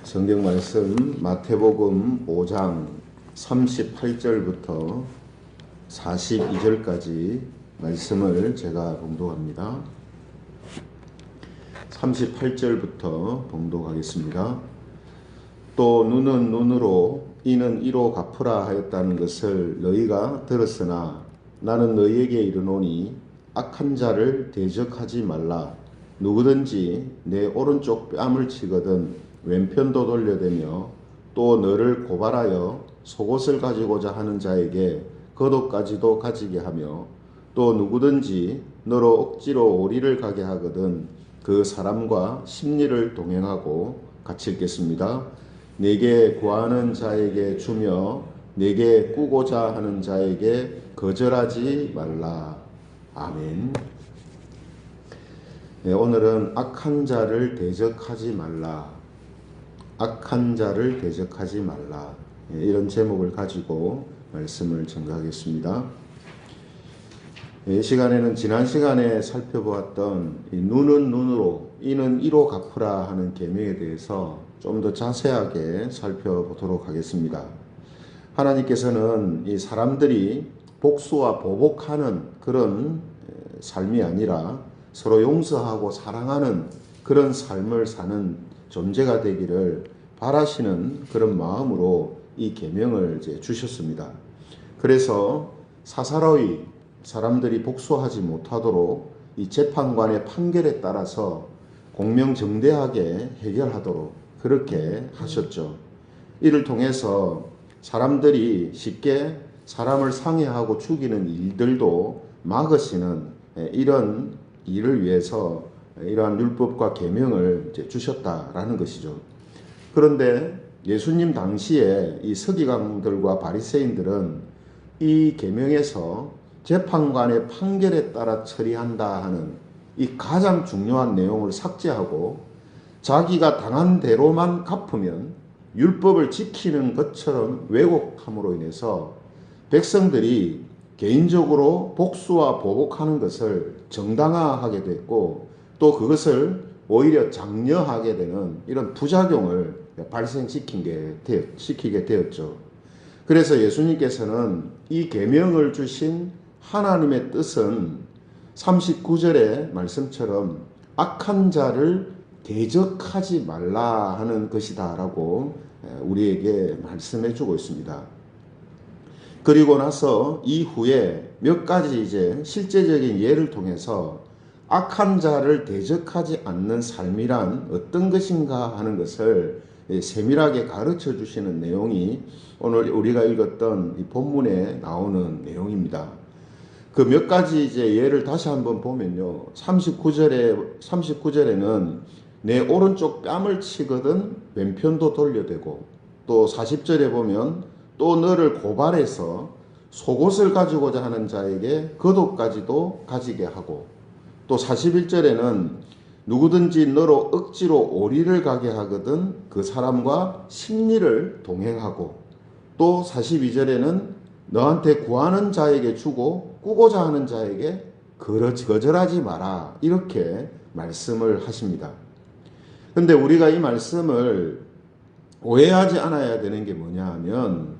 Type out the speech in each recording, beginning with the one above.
성경 말씀 마태복음 5장 38절부터 42절까지 말씀을 제가 봉독합니다. 38절부터 봉독하겠습니다. 또 눈은 눈으로 이는 이로 갚으라 하였다는 것을 너희가 들었으나 나는 너희에게 이르노니 악한 자를 대적하지 말라. 누구든지 내 오른쪽 뺨을 치거든 왼편도 돌려대며 또 너를 고발하여 속옷을 가지고자 하는 자에게 겉옷까지도 가지게 하며 또 누구든지 너로 억지로 오리를 가게 하거든 그 사람과 십리를 동행하고 같이 읽겠습니다. 내게 구하는 자에게 주며 내게 꾸고자 하는 자에게 거절하지 말라. 아멘. 네, 오늘은 악한 자를 대적하지 말라. 악한 자를 대적하지 말라. 이런 제목을 가지고 말씀을 전가하겠습니다. 이 시간에는 지난 시간에 살펴보았던 눈은 눈으로 이는 이로 갚으라 하는 계명에 대해서 좀 더 자세하게 살펴보도록 하겠습니다. 하나님께서는 이 사람들이 복수와 보복하는 그런 삶이 아니라 서로 용서하고 사랑하는 그런 삶을 사는 존재가 되기를 바라시는 그런 마음으로 이 계명을 주셨습니다. 그래서 사사로이 사람들이 복수하지 못하도록 이 재판관의 판결에 따라서 공명정대하게 해결하도록 그렇게 하셨죠. 이를 통해서 사람들이 쉽게 사람을 상해하고 죽이는 일들도 막으시는 이런 일을 위해서 이러한 율법과 계명을 주셨다라는 것이죠. 그런데 예수님 당시에 이 서기관들과 바리새인들은 이 계명에서 재판관의 판결에 따라 처리한다 하는 이 가장 중요한 내용을 삭제하고 자기가 당한 대로만 갚으면 율법을 지키는 것처럼 왜곡함으로 인해서 백성들이 개인적으로 복수와 보복하는 것을 정당화하게 됐고 또 그것을 오히려 장려하게 되는 이런 부작용을 시키게 되었죠. 그래서 예수님께서는 이 계명을 주신 하나님의 뜻은 39절의 말씀처럼 악한 자를 대적하지 말라 하는 것이다 라고 우리에게 말씀해 주고 있습니다. 그리고 나서 이후에 몇 가지 실제적인 예를 통해서 악한 자를 대적하지 않는 삶이란 어떤 것인가 하는 것을 세밀하게 가르쳐 주시는 내용이 오늘 우리가 읽었던 이 본문에 나오는 내용입니다. 그 몇 가지 예를 다시 한번 보면요. 39절에는 내 오른쪽 뺨을 치거든 왼편도 돌려대고 또 40절에 보면 또 너를 고발해서 속옷을 가지고자 하는 자에게 겉옷까지도 가지게 하고 또 41절에는 누구든지 너로 억지로 오리를 가게 하거든 그 사람과 십리를 동행하고 또 42절에는 너한테 구하는 자에게 주고 꾸고자 하는 자에게 거절하지 마라 이렇게 말씀을 하십니다. 그런데 우리가 이 말씀을 오해하지 않아야 되는 게 뭐냐 하면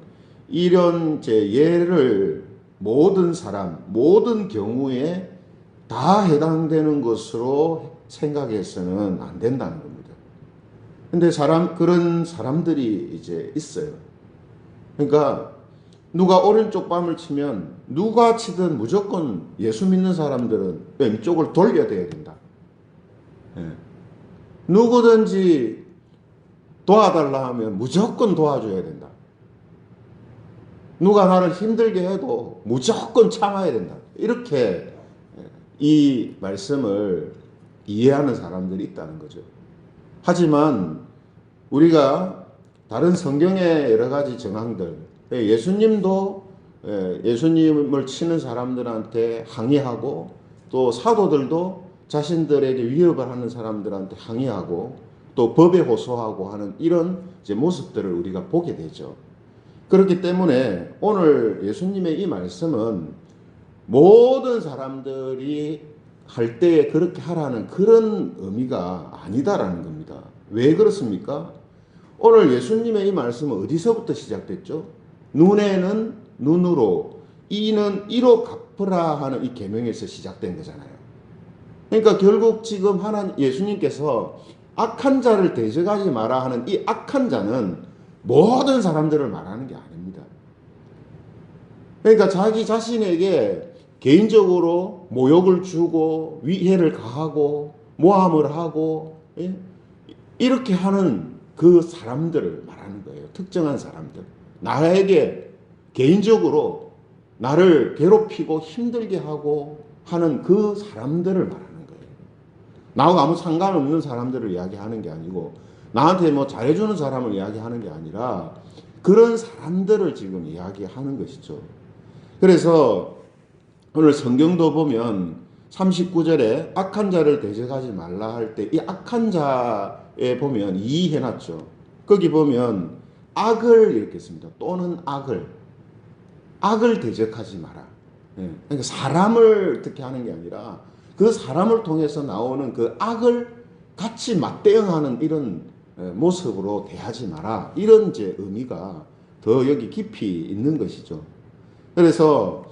이런 예를 모든 사람 모든 경우에 다 해당되는 것으로 생각해서는 안 된다는 겁니다. 근데 그런 사람들이 있어요. 그러니까 누가 오른쪽 뺨을 치면 누가 치든 무조건 예수 믿는 사람들은 왼쪽을 돌려대야 된다. 누구든지 도와달라 하면 무조건 도와줘야 된다. 누가 나를 힘들게 해도 무조건 참아야 된다. 이렇게 이 말씀을 이해하는 사람들이 있다는 거죠. 하지만 우리가 다른 성경의 여러 가지 정황들, 예수님도 예수님을 치는 사람들한테 항의하고 또 사도들도 자신들에게 위협을 하는 사람들한테 항의하고 또 법에 호소하고 하는 이런 모습들을 우리가 보게 되죠. 그렇기 때문에 오늘 예수님의 이 말씀은 모든 사람들이 할 때에 그렇게 하라는 그런 의미가 아니다라는 겁니다. 왜 그렇습니까? 오늘 예수님의 이 말씀은 어디서부터 시작됐죠? 눈에는 눈으로, 이는 이로 갚으라 하는 이 계명에서 시작된 거잖아요. 그러니까 결국 지금 예수님께서 악한 자를 대적하지 마라 하는 이 악한 자는 모든 사람들을 말하는 게 아닙니다. 그러니까 자기 자신에게 개인적으로 모욕을 주고 위해를 가하고 모함을 하고 이렇게 하는 그 사람들을 말하는 거예요. 특정한 사람들. 나에게 개인적으로 나를 괴롭히고 힘들게 하고 하는 그 사람들을 말하는 거예요. 나하고 아무 상관없는 사람들을 이야기하는 게 아니고 나한테 뭐 잘해주는 사람을 이야기하는 게 아니라 그런 사람들을 지금 이야기하는 것이죠. 그래서 오늘 성경도 보면 39절에 악한 자를 대적하지 말라 할 때 이 악한 자에 보면 이해놨죠. 거기 보면 악을 이렇게 씁니다. 또는 악을 대적하지 마라. 그러니까 사람을 어떻게 하는 게 아니라 그 사람을 통해서 나오는 그 악을 같이 맞대응하는 이런 모습으로 대하지 마라. 이런 이제 의미가 더 여기 깊이 있는 것이죠. 그래서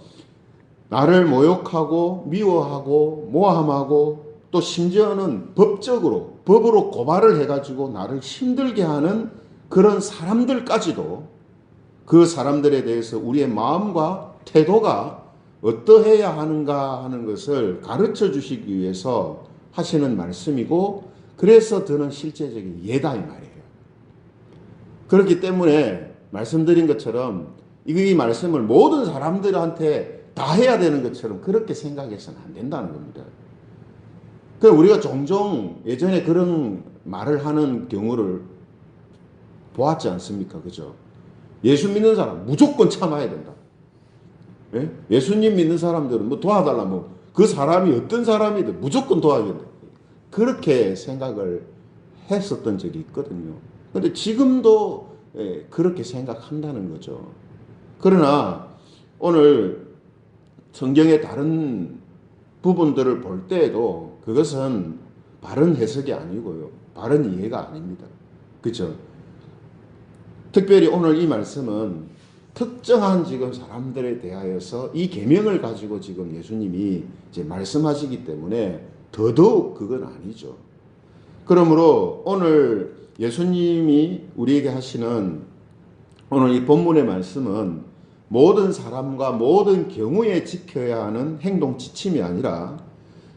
나를 모욕하고 미워하고 모함하고 또 심지어는 법으로 고발을 해가지고 나를 힘들게 하는 그런 사람들까지도 그 사람들에 대해서 우리의 마음과 태도가 어떠해야 하는가 하는 것을 가르쳐 주시기 위해서 하시는 말씀이고 그래서 드는 실제적인 예다 이 말이에요. 그렇기 때문에 말씀드린 것처럼 이 말씀을 모든 사람들한테 다 해야 되는 것처럼 그렇게 생각해서는 안 된다는 겁니다. 그러니까 우리가 종종 예전에 그런 말을 하는 경우를 보았지 않습니까? 그죠? 예수 믿는 사람 무조건 참아야 된다. 예? 예수님 믿는 사람들은 뭐 도와달라 그 사람이 어떤 사람이든 무조건 도와줘야 된다. 그렇게 생각을 했었던 적이 있거든요. 그런데 지금도 그렇게 생각한다는 거죠. 그러나 오늘 성경의 다른 부분들을 볼 때에도 그것은 바른 해석이 아니고요. 바른 이해가 아닙니다. 그렇죠? 특별히 오늘 이 말씀은 특정한 지금 사람들에 대하여서 이 계명을 가지고 지금 예수님이 이제 말씀하시기 때문에 더더욱 그건 아니죠. 그러므로 오늘 예수님이 우리에게 하시는 오늘 이 본문의 말씀은 모든 사람과 모든 경우에 지켜야 하는 행동 지침이 아니라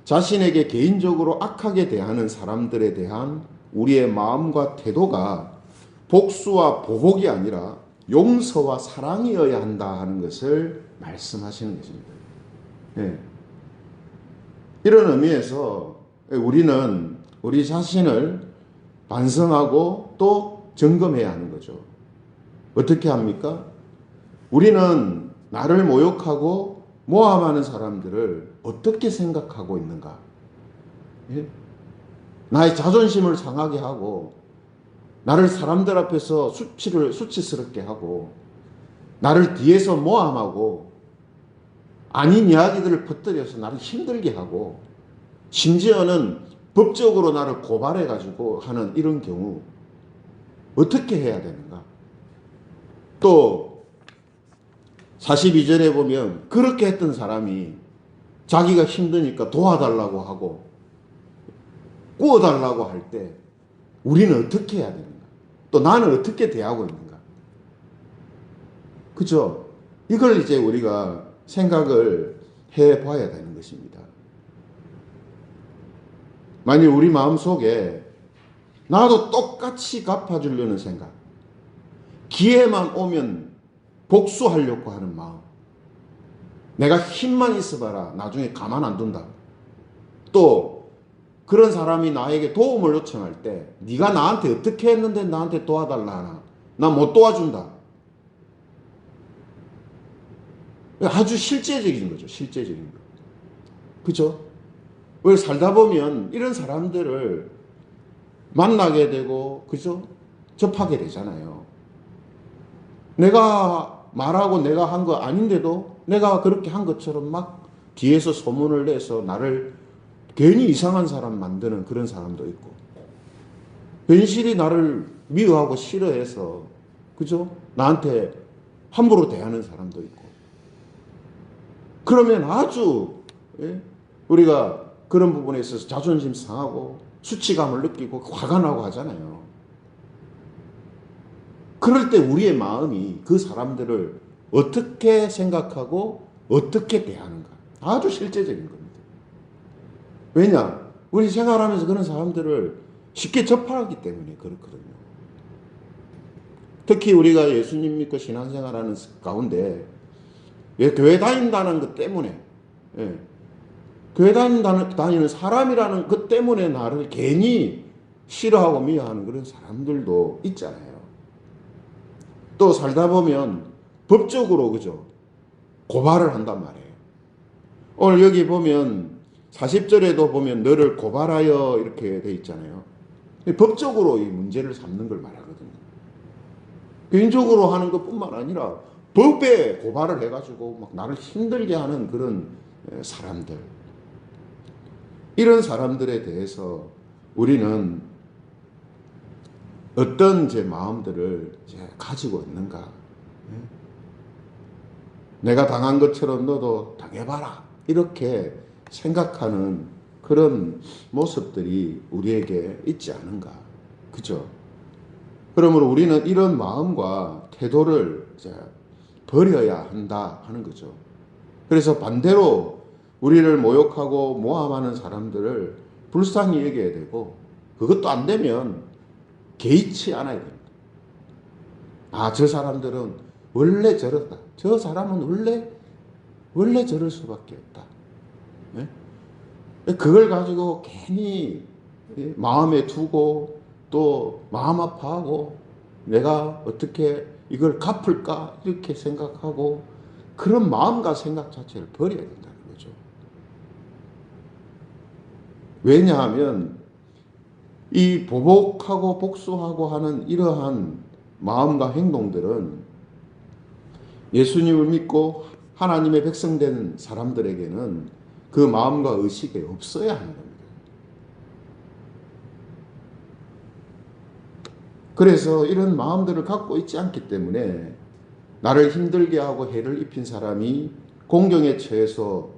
자신에게 개인적으로 악하게 대하는 사람들에 대한 우리의 마음과 태도가 복수와 보복이 아니라 용서와 사랑이어야 한다 하는 것을 말씀하시는 것입니다. 네. 이런 의미에서 우리는 우리 자신을 반성하고 또 점검해야 하는 거죠. 어떻게 합니까? 우리는 나를 모욕하고 모함하는 사람들을 어떻게 생각하고 있는가? 예? 나의 자존심을 상하게 하고 나를 사람들 앞에서 수치스럽게 하고 나를 뒤에서 모함하고 아닌 이야기들을 퍼뜨려서 나를 힘들게 하고 심지어는 법적으로 나를 고발해가지고 하는 이런 경우 어떻게 해야 되는가? 또 42절에 보면 그렇게 했던 사람이 자기가 힘드니까 도와달라고 하고 구워달라고 할 때 우리는 어떻게 해야 되는가? 또 나는 어떻게 대하고 있는가? 그죠? 이걸 이제 우리가 생각을 해봐야 되는 것입니다. 만약 우리 마음속에 나도 똑같이 갚아주려는 생각, 기회만 오면 복수하려고 하는 마음, 내가 힘만 있어봐라 나중에 가만 안 둔다. 또 그런 사람이 나에게 도움을 요청할 때 네가 나한테 어떻게 했는데 나한테 도와달라 하나? 나 못 도와준다. 아주 실제적인 거죠. 실제적인 거. 그죠? 왜 살다 보면 이런 사람들을 만나게 되고 그죠? 접하게 되잖아요. 내가 말하고 내가 한 거 아닌데도 내가 그렇게 한 것처럼 막 뒤에서 소문을 내서 나를 괜히 이상한 사람 만드는 그런 사람도 있고, 괜시리 나를 미워하고 싫어해서, 그죠? 나한테 함부로 대하는 사람도 있고. 그러면 아주, 예? 우리가 그런 부분에 있어서 자존심 상하고 수치감을 느끼고 화가 나고 하잖아요. 그럴 때 우리의 마음이 그 사람들을 어떻게 생각하고 어떻게 대하는가. 아주 실제적인 겁니다. 왜냐? 우리 생활하면서 그런 사람들을 쉽게 접하기 때문에 그렇거든요. 특히 우리가 예수님 믿고 신앙생활하는 가운데 교회 다닌다는 것 때문에, 예, 교회 다니는 사람이라는 것 때문에 나를 괜히 싫어하고 미워하는 그런 사람들도 있잖아요. 또 살다 보면 법적으로, 그죠? 고발을 한단 말이에요. 오늘 여기 보면 40절에도 보면 너를 고발하여 이렇게 돼 있잖아요. 법적으로 이 문제를 삼는 걸 말하거든요. 개인적으로 하는 것뿐만 아니라 법에 고발을 해가지고 막 나를 힘들게 하는 그런 사람들. 이런 사람들에 대해서 우리는 어떤 제 마음들을 가지고 있는가. 내가 당한 것처럼 너도 당해봐라. 이렇게 생각하는 그런 모습들이 우리에게 있지 않은가. 그죠? 그러므로 우리는 이런 마음과 태도를 버려야 한다 하는 거죠. 그래서 반대로 우리를 모욕하고 모함하는 사람들을 불쌍히 여겨야 되고, 그것도 안 되면 개의치 않아야 됩니다. 아, 저 사람들은 원래 저렇다. 저 사람은 원래 저럴 수밖에 없다. 네? 그걸 가지고 괜히 마음에 두고 또 마음 아파하고 내가 어떻게 이걸 갚을까 이렇게 생각하고 그런 마음과 생각 자체를 버려야 된다는 거죠. 왜냐하면 이 보복하고 복수하고 하는 이러한 마음과 행동들은 예수님을 믿고 하나님의 백성 된 사람들에게는 그 마음과 의식이 없어야 하는 겁니다. 그래서 이런 마음들을 갖고 있지 않기 때문에 나를 힘들게 하고 해를 입힌 사람이 공경에 처해서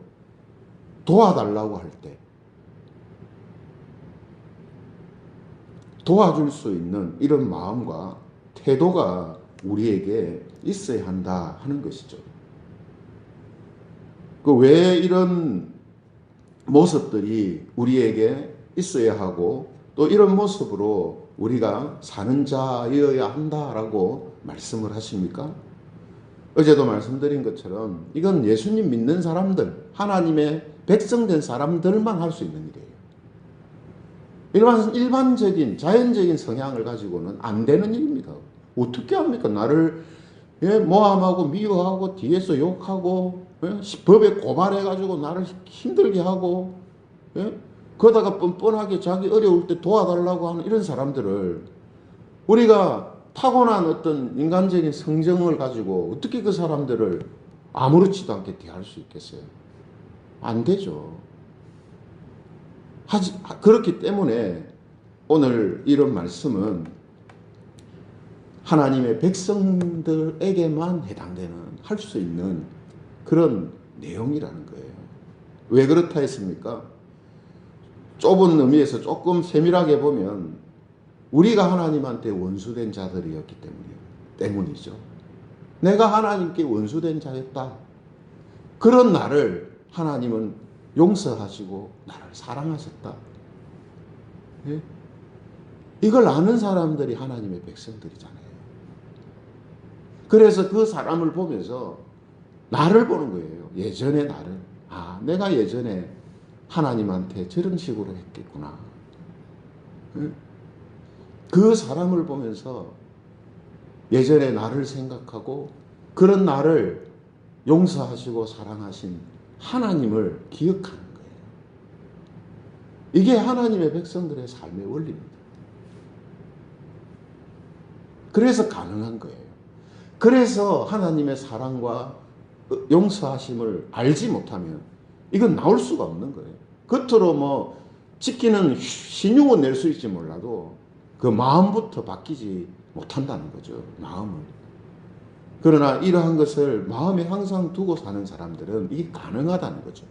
도와달라고 할 때 도와줄 수 있는 이런 마음과 태도가 우리에게 있어야 한다 하는 것이죠. 왜 이런 모습들이 우리에게 있어야 하고 또 이런 모습으로 우리가 사는 자여야 한다라고 말씀을 하십니까? 어제도 말씀드린 것처럼 이건 예수님 믿는 사람들, 하나님의 백성된 사람들만 할 수 있는 일이에요. 일반적인 자연적인 성향을 가지고는 안 되는 일입니다. 어떻게 합니까? 나를 모함하고 미워하고 뒤에서 욕하고 법에 고발해가지고 나를 힘들게 하고 그러다가 뻔뻔하게 자기 어려울 때 도와달라고 하는 이런 사람들을 우리가 타고난 어떤 인간적인 성정을 가지고 어떻게 그 사람들을 아무렇지도 않게 대할 수 있겠어요? 안 되죠. 그렇기 때문에 오늘 이런 말씀은 하나님의 백성들에게만 해당되는 할 수 있는 그런 내용이라는 거예요. 왜 그렇다 했습니까? 좁은 의미에서 조금 세밀하게 보면 우리가 하나님한테 원수된 자들이었기 때문이죠. 내가 하나님께 원수된 자였다. 그런 나를 하나님은 용서하시고 나를 사랑하셨다. 예? 이걸 아는 사람들이 하나님의 백성들이잖아요. 그래서 그 사람을 보면서 나를 보는 거예요. 예전의 나를. 아, 내가 예전에 하나님한테 저런 식으로 했겠구나. 예? 그 사람을 보면서 예전에 나를 생각하고 그런 나를 용서하시고 사랑하신 하나님을 기억하는 거예요. 이게 하나님의 백성들의 삶의 원리입니다. 그래서 가능한 거예요. 그래서 하나님의 사랑과 용서하심을 알지 못하면 이건 나올 수가 없는 거예요. 겉으로 뭐 지키는 신용은 낼 수 있지 몰라도 그 마음부터 바뀌지 못한다는 거죠. 마음을. 그러나 이러한 것을 마음에 항상 두고 사는 사람들은 이게 가능하다는 거죠.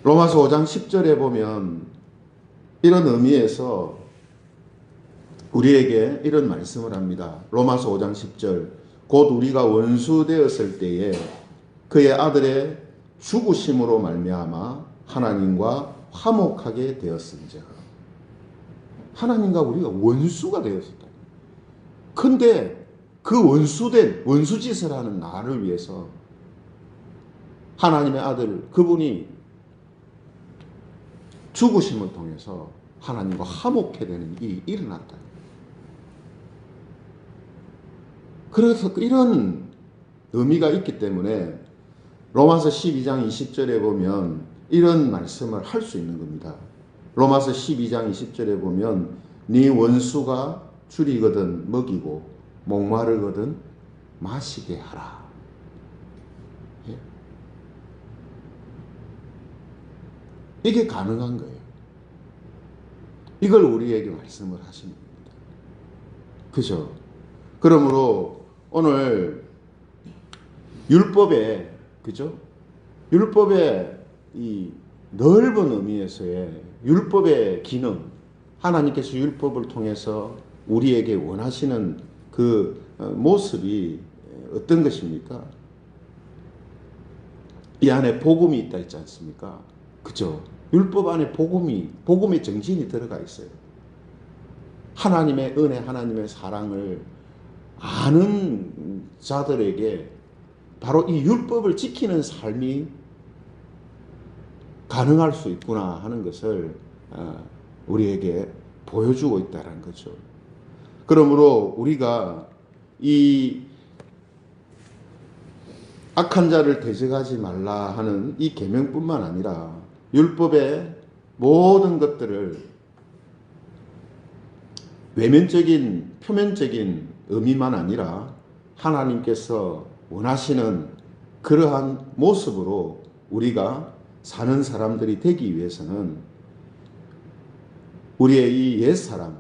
로마서 5장 10절에 보면 이런 의미에서 우리에게 이런 말씀을 합니다. 로마서 5장 10절. 곧 우리가 원수 되었을 때에 그의 아들의 죽으심으로 말미암아 하나님과 화목하게 되었은즉. 하나님과 우리가 원수가 되었었다. 근데 그 원수된 원수짓을 하는 나를 위해서 하나님의 아들 그분이 죽으심을 통해서 하나님과 화목해 되는 일이 일어났다. 그래서 이런 의미가 있기 때문에 로마서 12장 20절에 보면 이런 말씀을 할 수 있는 겁니다. 로마서 12장 20절에 보면 네 원수가 줄이거든 먹이고 목마르거든 마시게 하라. 예? 이게 가능한 거예요. 이걸 우리에게 말씀을 하시는 겁니다. 그죠? 그러므로 오늘 율법에, 그죠? 율법의 이 넓은 의미에서의 율법의 기능, 하나님께서 율법을 통해서 우리에게 원하시는 그 모습이 어떤 것입니까? 이 안에 복음이 있다 있지 않습니까? 그죠? 율법 안에 복음의 정신이 들어가 있어요. 하나님의 은혜, 하나님의 사랑을 아는 자들에게 바로 이 율법을 지키는 삶이 가능할 수 있구나 하는 것을 우리에게 보여주고 있다는 거죠. 그러므로 우리가 이 악한 자를 대적하지 말라 하는 이 계명뿐만 아니라 율법의 모든 것들을 외면적인 표면적인 의미만 아니라 하나님께서 원하시는 그러한 모습으로 우리가 사는 사람들이 되기 위해서는 우리의 이 옛사람,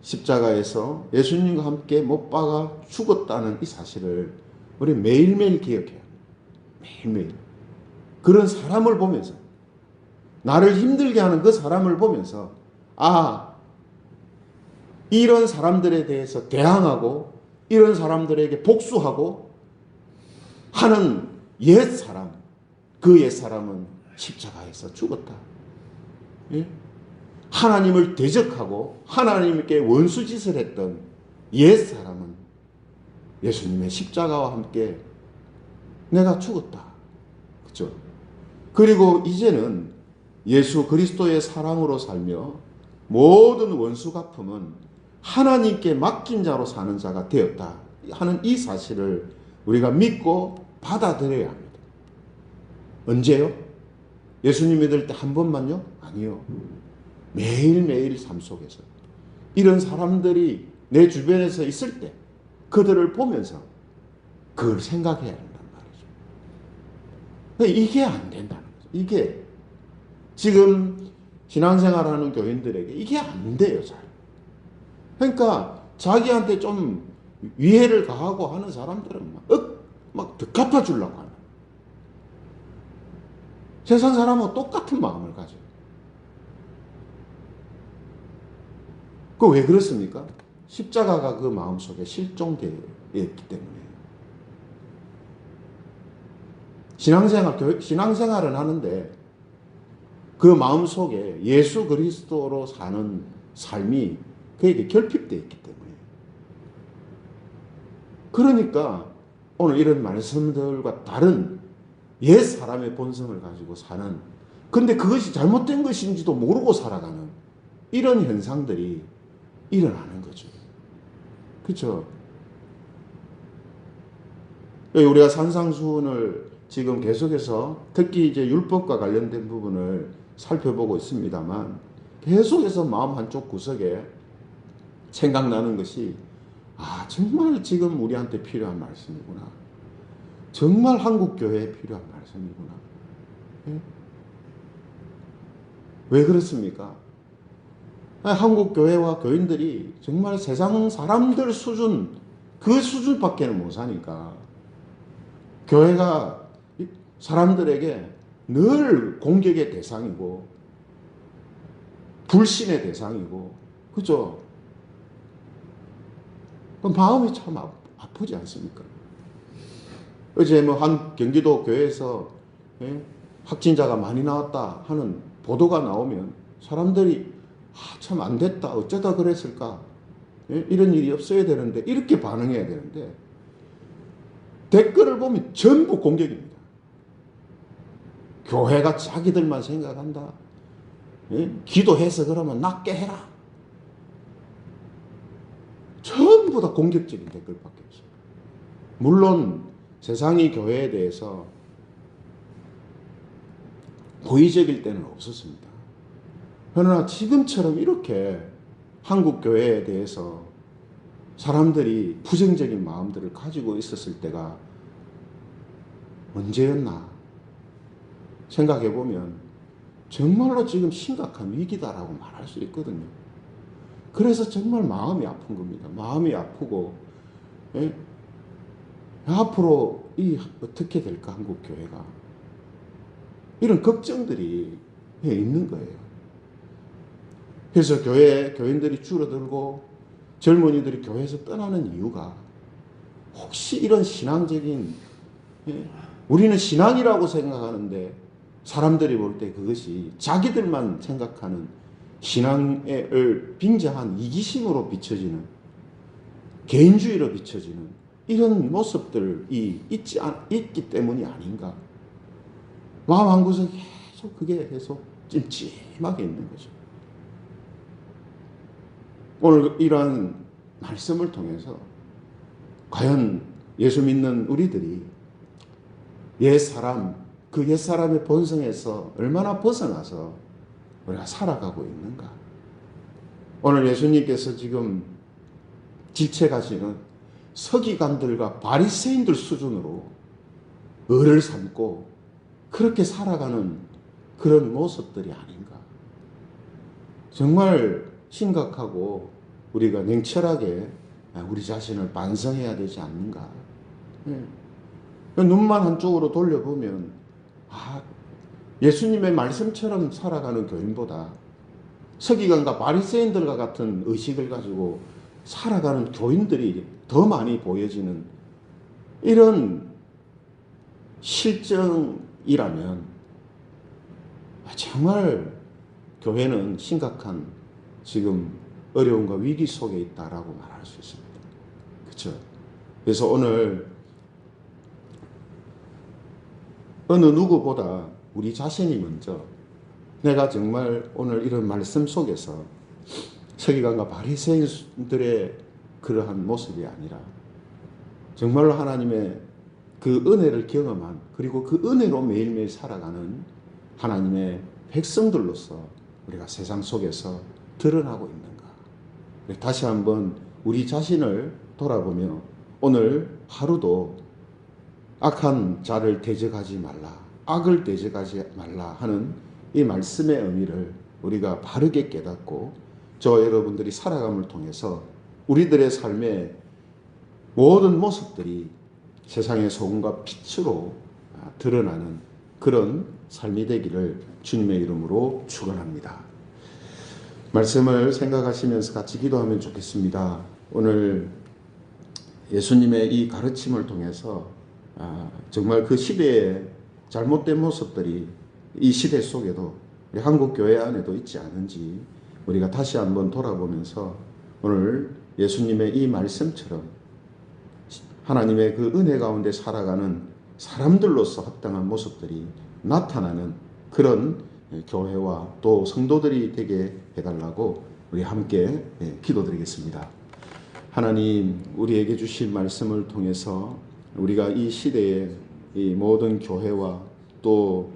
십자가에서 예수님과 함께 못 박아 죽었다는 이 사실을 우리 매일매일 기억해요. 매일매일. 그런 사람을 보면서, 나를 힘들게 하는 그 사람을 보면서, 아, 이런 사람들에 대해서 대항하고 이런 사람들에게 복수하고 하는 옛사람, 그 옛사람은 십자가에서 죽었다. 예? 하나님을 대적하고 하나님께 원수짓을 했던 옛사람은 예수님의 십자가와 함께 내가 죽었다. 그죠? 그리고 이제는 예수 그리스도의 사랑으로 살며 모든 원수 갚음은 하나님께 맡긴 자로 사는 자가 되었다 하는 이 사실을 우리가 믿고 받아들여야 합니다. 언제요? 예수님 믿을 때 한 번만요? 아니요. 매일매일 삶 속에서 이런 사람들이 내 주변에서 있을 때 그들을 보면서 그걸 생각해야 한단 말이죠. 이게 안 된다는 거죠. 이게 지금 신앙생활하는 교인들에게 이게 안 돼요. 잘. 그러니까 자기한테 좀 위해를 가하고 하는 사람들은 막 덮갚아 주려고 하는. 세상 사람은 똑같은 마음을 가져요. 그 왜 그렇습니까? 십자가가 그 마음속에 실종되어 있기 때문에. 신앙생활은 하는데 그 마음속에 예수 그리스도로 사는 삶이 그에게 결핍되어 있기 때문에. 그러니까 오늘 이런 말씀들과 다른 옛 사람의 본성을 가지고 사는, 근데 그것이 잘못된 것인지도 모르고 살아가는 이런 현상들이 일어나는 거죠. 그렇죠? 우리가 산상수훈을 지금 계속해서 특히 이제 율법과 관련된 부분을 살펴보고 있습니다만 계속해서 마음 한쪽 구석에 생각나는 것이, 아, 정말 지금 우리한테 필요한 말씀이구나. 정말 한국 교회에 필요한 말씀이구나. 왜 그렇습니까? 한국 교회와 교인들이 정말 세상 사람들 수준, 그 수준밖에 못 사니까 교회가 사람들에게 늘 공격의 대상이고 불신의 대상이고, 그죠? 마음이 참 아프지 않습니까? 어제 한 경기도 교회에서 확진자가 많이 나왔다 하는 보도가 나오면 사람들이 참 안 됐다, 어쩌다 그랬을까, 이런 일이 없어야 되는데, 이렇게 반응해야 되는데 댓글을 보면 전부 공격입니다. 교회가 자기들만 생각한다, 기도해서 그러면 낫게 해라, 전부 다 공격적인 댓글밖에 없습니다. 물론 세상이 교회에 대해서 호의적일 때는 없었습니다. 그러나 지금처럼 이렇게 한국 교회에 대해서 사람들이 부정적인 마음들을 가지고 있었을 때가 언제였나 생각해 보면 정말로 지금 심각한 위기다라고 말할 수 있거든요. 그래서 정말 마음이 아픈 겁니다. 마음이 아프고, 앞으로 어떻게 될까, 한국 교회가. 이런 걱정들이 있는 거예요. 그래서 교인들이 줄어들고 젊은이들이 교회에서 떠나는 이유가 혹시 이런 신앙적인, 우리는 신앙이라고 생각하는데 사람들이 볼 때 그것이 자기들만 생각하는 신앙을 빙자한 이기심으로 비춰지는, 개인주의로 비춰지는 이런 모습들이 있기 때문이 아닌가. 마음 한구석에 계속 그게 계속 찜찜하게 있는 거죠. 오늘 이러한 말씀을 통해서 과연 예수 믿는 우리들이 옛사람, 그 옛사람의 본성에서 얼마나 벗어나서 우리가 살아가고 있는가. 오늘 예수님께서 지금 질책하시는 서기관들과 바리새인들 수준으로 을을 삼고 그렇게 살아가는 그런 모습들이 아닌가. 정말 심각하고 우리가 냉철하게 우리 자신을 반성해야 되지 않는가. 눈만 한쪽으로 돌려보면 예수님의 말씀처럼 살아가는 교인보다 서기관과 바리새인들과 같은 의식을 가지고 살아가는 교인들이 더 많이 보여지는 이런 실정이라면 정말 교회는 심각한 지금 어려움과 위기 속에 있다라고 말할 수 있습니다. 그렇죠? 그래서 오늘 어느 누구보다 우리 자신이 먼저, 내가 정말 오늘 이런 말씀 속에서 서기관과 바리새인들의 그러한 모습이 아니라 정말로 하나님의 그 은혜를 경험한, 그리고 그 은혜로 매일매일 살아가는 하나님의 백성들로서 우리가 세상 속에서 드러나고 있는가. 다시 한번 우리 자신을 돌아보며 오늘 하루도 악한 자를 대적하지 말라, 악을 대적하지 말라 하는 이 말씀의 의미를 우리가 바르게 깨닫고 저와 여러분들이 살아감을 통해서 우리들의 삶의 모든 모습들이 세상의 소금과 빛으로 드러나는 그런 삶이 되기를 주님의 이름으로 축원합니다. 말씀을 생각하시면서 같이 기도하면 좋겠습니다. 오늘 예수님의 이 가르침을 통해서 정말 그 시대의 잘못된 모습들이 이 시대 속에도 우리 한국 교회 안에도 있지 않은지 우리가 다시 한번 돌아보면서 오늘 예수님의 이 말씀처럼 하나님의 그 은혜 가운데 살아가는 사람들로서 합당한 모습들이 나타나는 그런 교회와 또 성도들이 되게 해달라고 우리 함께 기도드리겠습니다. 하나님, 우리에게 주신 말씀을 통해서 우리가 이 시대의 이 모든 교회와 또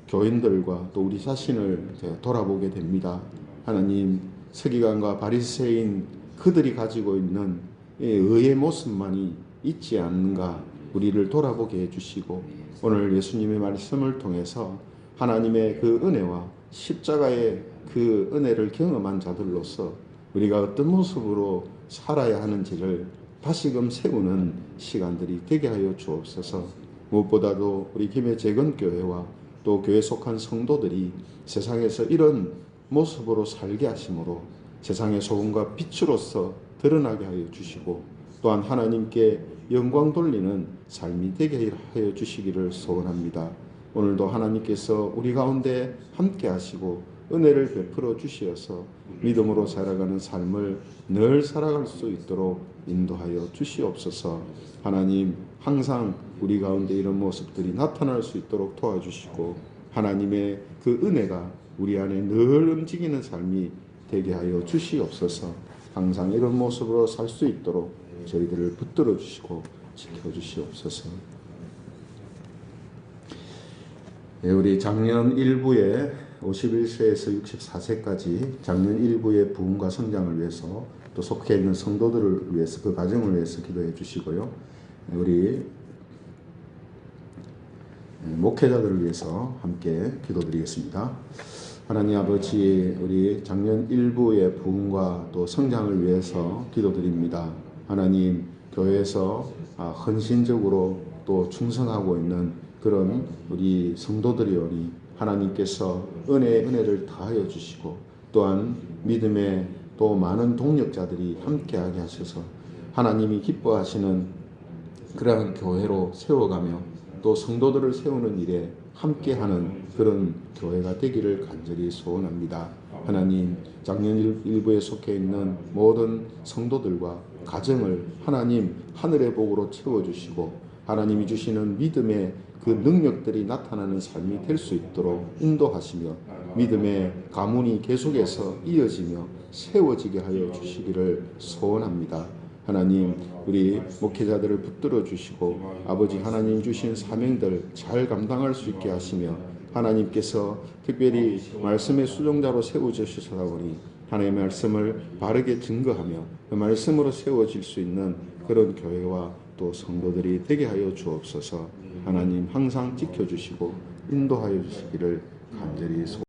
교인들과 또 우리 자신을 돌아보게 됩니다. 하나님, 서기관과 바리새인 그들이 가지고 있는 의의 모습만이 있지 않는가. 우리를 돌아보게 해주시고 오늘 예수님의 말씀을 통해서 하나님의 그 은혜와 십자가의 그 은혜를 경험한 자들로서 우리가 어떤 모습으로 살아야 하는지를 다시금 세우는 시간들이 되게 하여 주옵소서. 무엇보다도 우리 김해 재건교회와 또 교회 속한 성도들이 세상에서 이런 모습으로 살게 하심으로 세상의 소금과 빛으로서 드러나게 하여 주시고 또한 하나님께 영광 돌리는 삶이 되게 하여 주시기를 소원합니다. 오늘도 하나님께서 우리 가운데 함께 하시고 은혜를 베풀어 주시어서 믿음으로 살아가는 삶을 늘 살아갈 수 있도록 인도하여 주시옵소서. 하나님 항상 우리 가운데 이런 모습들이 나타날 수 있도록 도와주시고 하나님의 그 은혜가 우리 안에 늘 움직이는 삶이 되게 하여 주시옵소서. 항상 이런 모습으로 살 수 있도록 저희들을 붙들어 주시고 지켜주시옵소서. 우리 작년 1부에 51세에서 64세까지 작년 1부의 부흥과 성장을 위해서 또 속해 있는 성도들을 위해서 그 가정을 위해서 기도해 주시고요. 우리 목회자들을 위해서 함께 기도드리겠습니다. 하나님 아버지, 우리 작년 1부의 부흥과 또 성장을 위해서 기도드립니다. 하나님, 교회에서 헌신적으로 또 충성하고 있는 그런 우리 성도들이오니 하나님께서 은혜를 다하여 주시고 또한 믿음의 또 많은 동력자들이 함께하게 하셔서 하나님이 기뻐하시는 그러한 교회로 세워가며 또 성도들을 세우는 일에 함께하는 그런 교회가 되기를 간절히 소원합니다. 하나님, 작년 1부에 속해 있는 모든 성도들과 가정을 하나님 하늘의 복으로 채워주시고 하나님이 주시는 믿음의 그 능력들이 나타나는 삶이 될 수 있도록 인도하시며 믿음의 가문이 계속해서 이어지며 세워지게 하여 주시기를 소원합니다. 하나님, 우리 목회자들을 붙들어 주시고 아버지 하나님 주신 사명들 잘 감당할 수 있게 하시며 하나님께서 특별히 말씀의 수종자로 세워주시다 보니 하나님의 말씀을 바르게 증거하며 그 말씀으로 세워질 수 있는 그런 교회와 또 성도들이 되게 하여 주옵소서. 하나님 항상 지켜주시고 인도하여 주시기를 간절히